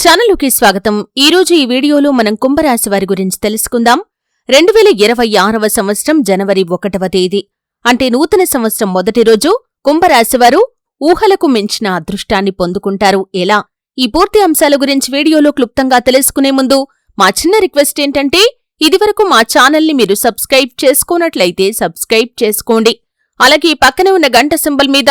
ఛానలుకి స్వాగతం. ఈరోజు ఈ వీడియోలో మనం కుంభరాశి వారి గురించి తెలుసుకుందాం. 2026వ సంవత్సరం జనవరి 1వ తేదీ అంటే నూతన సంవత్సరం మొదటి రోజు కుంభరాశివారు ఊహలకు మించిన అదృష్టాన్ని పొందుకుంటారు. ఎలా? ఈ పూర్తి అంశాల గురించి వీడియోలో క్లుప్తంగా తెలుసుకునే ముందు మా చిన్న రిక్వెస్ట్ ఏంటంటే, ఇదివరకు మా ఛానల్ని మీరు సబ్స్క్రైబ్ చేసుకోనట్లయితే సబ్స్క్రైబ్ చేసుకోండి. అలాగే పక్కనే ఉన్న గంట సింబల్ మీద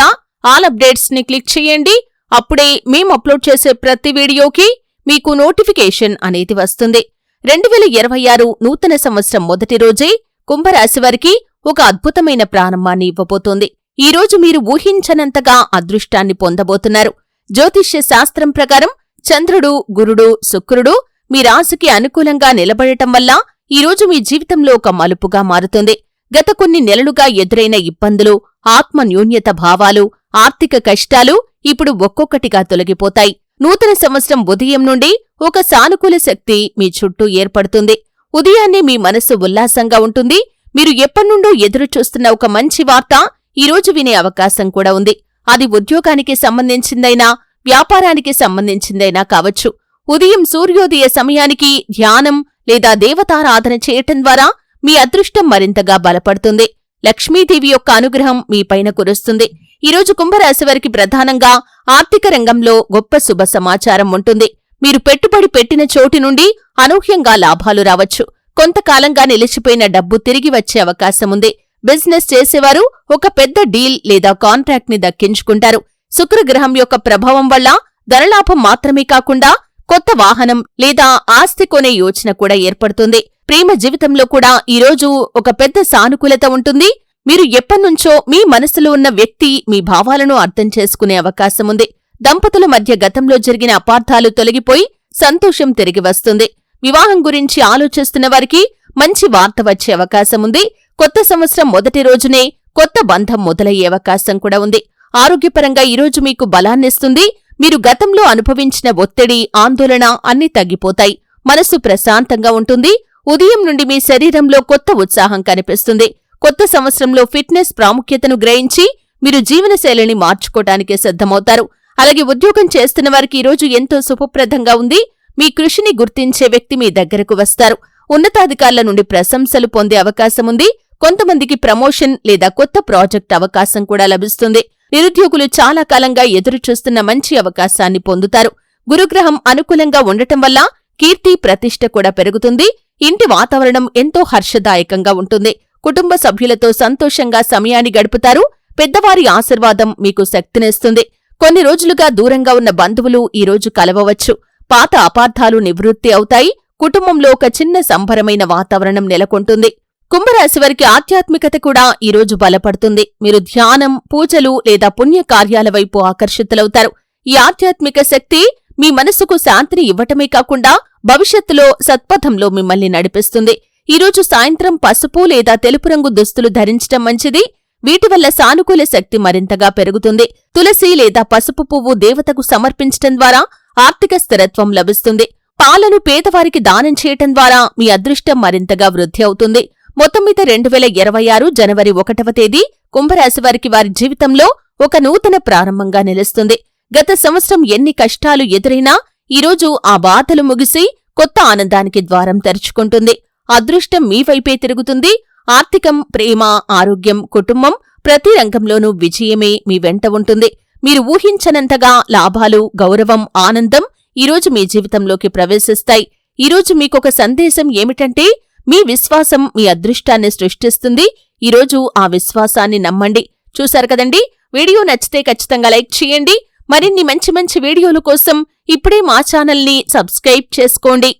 ఆల్ అప్డేట్స్ ని క్లిక్ చేయండి. అప్పుడే మేం అప్లోడ్ చేసే ప్రతి వీడియోకి మీకు నోటిఫికేషన్ అనేది వస్తుంది. 2026 నూతన సంవత్సరం మొదటి రోజే కుంభరాశివారికి ఒక అద్భుతమైన ప్రారంభాన్ని ఇవ్వబోతోంది. ఈ రోజు మీరు ఊహించనంతగా అదృష్టాన్ని పొందబోతున్నారు. జ్యోతిష్య శాస్త్రం ప్రకారం చంద్రుడు, గురుడు, శుక్రుడు మీ రాశికి అనుకూలంగా నిలబడటం వల్ల ఈరోజు మీ జీవితంలో ఒక మలుపుగా మారుతుంది. గత కొన్ని నెలలుగా ఎదురైన ఇబ్బందులు, ఆత్మన్యూన్యత భావాలు, ఆర్థిక కష్టాలు ఇప్పుడు ఒక్కొక్కటిగా తొలగిపోతాయి. నూతన సంవత్సరం ఉదయం నుండి ఒక సానుకూల శక్తి మీ చుట్టూ ఏర్పడుతుంది. ఉదయాన్నే మీ మనస్సు ఉల్లాసంగా ఉంటుంది. మీరు ఎప్పటినుండో ఎదురుచూస్తున్న ఒక మంచి వార్త ఈరోజు వినే అవకాశం కూడా ఉంది. అది ఉద్యోగానికి సంబంధించిందైనా, వ్యాపారానికి సంబంధించిందైనా కావచ్చు. ఉదయం సూర్యోదయ సమయానికి ధ్యానం లేదా దేవతారాధన చేయటం ద్వారా మీ అదృష్టం మరింతగా బలపడుతుంది. లక్ష్మీదేవి యొక్క అనుగ్రహం మీపైన కురుస్తుంది. ఈరోజు కుంభరాశివారికి ప్రధానంగా ఆర్థిక రంగంలో గొప్ప శుభ సమాచారం ఉంటుంది. మీరు పెట్టుబడి పెట్టిన చోటి నుండి అనూహ్యంగా లాభాలు రావచ్చు. కొంతకాలంగా నిలిచిపోయిన డబ్బు తిరిగి వచ్చే అవకాశముంది. బిజినెస్ చేసేవారు ఒక పెద్ద డీల్ లేదా కాంట్రాక్ట్ ని దక్కించుకుంటారు. శుక్రగ్రహం యొక్క ప్రభావం వల్ల ధనలాభం మాత్రమే కాకుండా కొత్త వాహనం లేదా ఆస్తి కొనే యోచన కూడా ఏర్పడుతుంది. ప్రేమ జీవితంలో కూడా ఈరోజు ఒక పెద్ద సానుకూలత ఉంటుంది. మీరు ఎప్పటినుంచో మీ మనసులో ఉన్న వ్యక్తి మీ భావాలను అర్థం చేసుకునే అవకాశముంది. దంపతుల మధ్య గతంలో జరిగిన అపార్థాలు తొలగిపోయి సంతోషం తిరిగి వస్తుంది. వివాహం గురించి ఆలోచిస్తున్న వారికి మంచి వార్త వచ్చే అవకాశముంది. కొత్త సంవత్సరం మొదటి రోజునే కొత్త బంధం మొదలయ్యే అవకాశం కూడా ఉంది. ఆరోగ్యపరంగా ఈరోజు మీకు బలాన్నిస్తుంది. మీరు గతంలో అనుభవించిన ఒత్తిడి, ఆందోళన అన్నీ తగ్గిపోతాయి. మనస్సు ప్రశాంతంగా ఉంటుంది. ఉదయం నుండి మీ శరీరంలో కొత్త ఉత్సాహం కనిపిస్తుంది. కొత్త సంవత్సరంలో ఫిట్నెస్ ప్రాముఖ్యతను గ్రహించి మీరు జీవనశైలిని మార్చుకోవటానికి సిద్ధమవుతారు. అలాగే ఉద్యోగం చేస్తున్న వారికి ఈరోజు ఎంతో శుభప్రదంగా ఉంది. మీ కృషిని గుర్తించే వ్యక్తి మీ దగ్గరకు వస్తారు. ఉన్నతాధికారుల నుండి ప్రశంసలు పొందే అవకాశముంది. కొంతమందికి ప్రమోషన్ లేదా కొత్త ప్రాజెక్ట్ అవకాశం కూడా లభిస్తుంది. నిరుద్యోగులు చాలా కాలంగా ఎదురుచూస్తున్న మంచి అవకాశాన్ని పొందుతారు. గురుగ్రహం అనుకూలంగా ఉండటం వల్ల కీర్తి, ప్రతిష్ఠ కూడా పెరుగుతుంది. ఇంటి వాతావరణం ఎంతో హర్షదాయకంగా ఉంటుంది. కుటుంబ సభ్యులతో సంతోషంగా సమయాన్ని గడుపుతారు. పెద్దవారి ఆశీర్వాదం మీకు శక్తినిస్తుంది. కొన్ని రోజులుగా దూరంగా ఉన్న బంధువులు ఈరోజు కలవవచ్చు. పాత అపార్థాలు నివృత్తి అవుతాయి. కుటుంబంలో ఒక చిన్న సంబరమైన వాతావరణం నెలకొంటుంది. కుంభరాశివారికి ఆధ్యాత్మికత కూడా ఈరోజు బలపడుతుంది. మీరు ధ్యానం, పూజలు లేదా పుణ్యకార్యాల వైపు ఆకర్షితులవుతారు. ఈ ఆధ్యాత్మిక శక్తి మీ మనసుకు శాంతిని ఇవ్వటమే కాకుండా భవిష్యత్తులో సత్పథంలో మిమ్మల్ని నడిపిస్తుంది. ఈరోజు సాయంత్రం పసుపు లేదా తెలుపు రంగు దుస్తులు ధరించటం మంచిది. వీటి వల్ల సానుకూల శక్తి మరింతగా పెరుగుతుంది. తులసి లేదా పసుపు పువ్వు దేవతకు సమర్పించటం ద్వారా ఆర్థిక స్థిరత్వం లభిస్తుంది. పాలను పేదవారికి దానం చేయటం ద్వారా మీ అదృష్టం మరింతగా వృద్ధి అవుతుంది. మొత్తం మీద 2026 జనవరి 1వ తేదీ కుంభరాశివారికి వారి జీవితంలో ఒక నూతన ప్రారంభంగా నిలుస్తుంది. గత సంవత్సరం ఎన్ని కష్టాలు ఎదురైనా ఈరోజు ఆ బాధలు ముగిసి కొత్త ఆనందానికి ద్వారం తెరుచుకుంటుంది. అదృష్టం మీ వైపే తిరుగుతుంది. ఆర్థికం, ప్రేమ, ఆరోగ్యం, కుటుంబం ప్రతి రంగంలోనూ విజయమే మీ వెంట ఉంటుంది. మీరు ఊహించనంతగా లాభాలు, గౌరవం, ఆనందం ఈరోజు మీ జీవితంలోకి ప్రవేశిస్తాయి. ఈరోజు మీకొక సందేశం ఏమిటంటే, మీ విశ్వాసం మీ అదృష్టాన్ని సృష్టిస్తుంది. ఈరోజు ఆ విశ్వాసాన్ని నమ్మండి. చూశారు కదండి. వీడియో నచ్చితే ఖచ్చితంగా లైక్ చేయండి. మరిన్ని మంచి మంచి వీడియోల కోసం ఇప్పుడే మా ఛానల్ని సబ్స్క్రైబ్ చేసుకోండి.